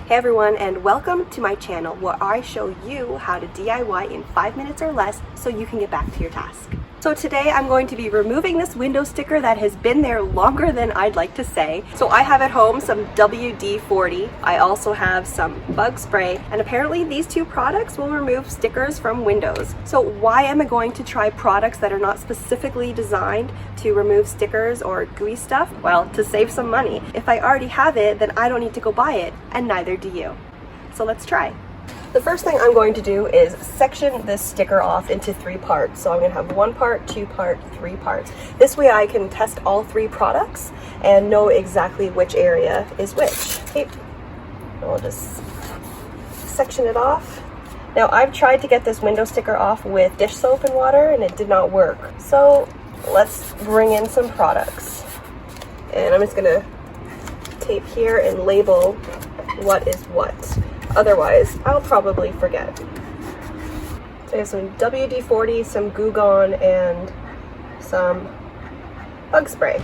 Hey everyone, and welcome to my channel where I show you how to DIY in 5 minutes or less so you can get back to your task. So today I'm going to be removing this window sticker that has been there longer than I'd like to say. So I have at home some WD-40. I also have some bug spray, and apparently these two products will remove stickers from windows. So why am I going to try products that are not specifically designed to remove stickers or gooey stuff? Well, to save some money. If I already have it, then I don't need to go buy it, and neither do you. So let's try. The first thing I'm going to do is section this sticker off into 3 parts. So I'm going to have 1 part, 2 part, 3 parts. This way I can test all 3 products and know exactly which area is which. Okay, we'll just section it off. Now I've tried to get this window sticker off with dish soap and water and it did not work. So let's bring in some products. And I'm just going to tape here and label what is what. Otherwise, I'll probably forget. So I have some WD-40, some GooGone, and some bug spray.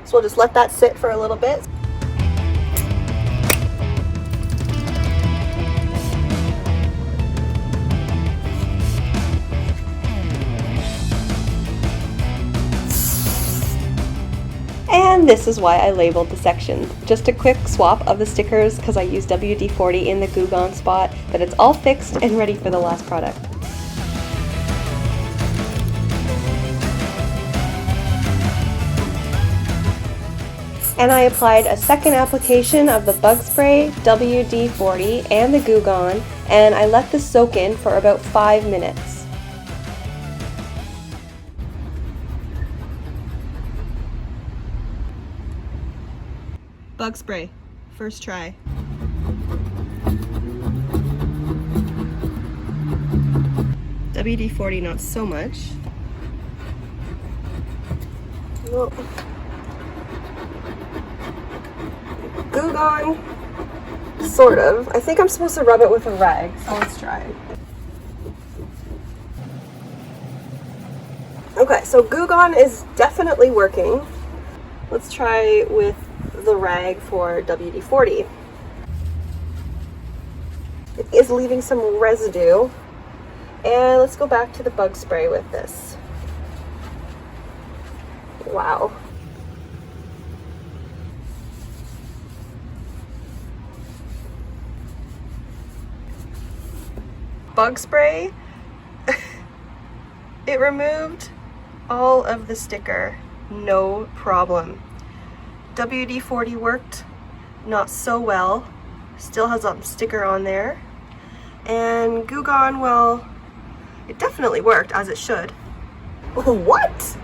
So we'll just let that sit for a little bit. And this is why I labeled the sections. Just a quick swap of the stickers because I used WD-40 in the GooGone spot, but it's all fixed and ready for the last product. And I applied a second application of the bug spray, WD-40, and the GooGone, and I let this soak in for about 5 minutes. Bug spray, first try. WD-40 not so much. Whoa. GooGone, sort of. I think I'm supposed to rub it with a rag, so let's try. Okay, so GooGone is definitely working. Let's try with the rag for WD-40. It is leaving some residue. And let's go back to the bug spray with this. Wow. Bug spray, it removed all of the sticker, no problem. WD-40 worked not so well, still has a sticker on there. And GooGone, well, it definitely worked as it should. What?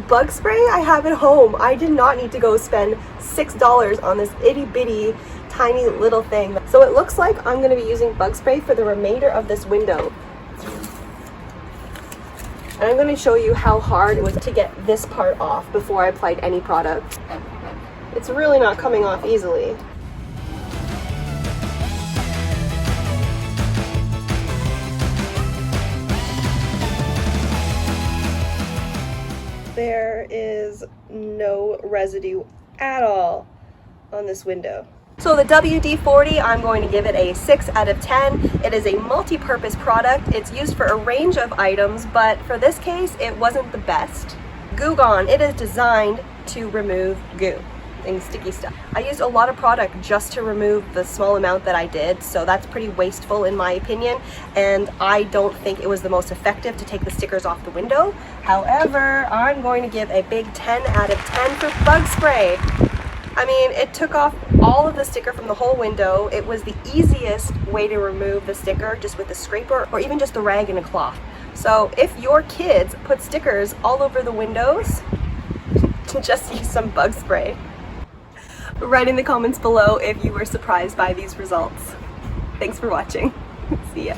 Bug spray I have at home. I did not need to go spend $6 on this itty bitty tiny little thing. So it looks like I'm going to be using bug spray for the remainder of this window. And I'm going to show you how hard it was to get this part off before I applied any product. It's really not coming off easily. There is no residue at all on this window. So the WD-40, I'm going to give it a 6 out of 10. It is a multi-purpose product. It's used for a range of items, but for this case, it wasn't the best. GooGone, it is designed to remove goo and sticky stuff. I used a lot of product just to remove the small amount that I did, so that's pretty wasteful in my opinion, and I don't think it was the most effective to take the stickers off the window. However, I'm going to give a big 10 out of 10 for bug spray. I mean, it took off all of the sticker from the whole window. It was the easiest way to remove the sticker, just with a scraper or even just the rag and a cloth. So if your kids put stickers all over the windows, just use some bug spray. Write in the comments below if you were surprised by these results. Thanks for watching. See ya.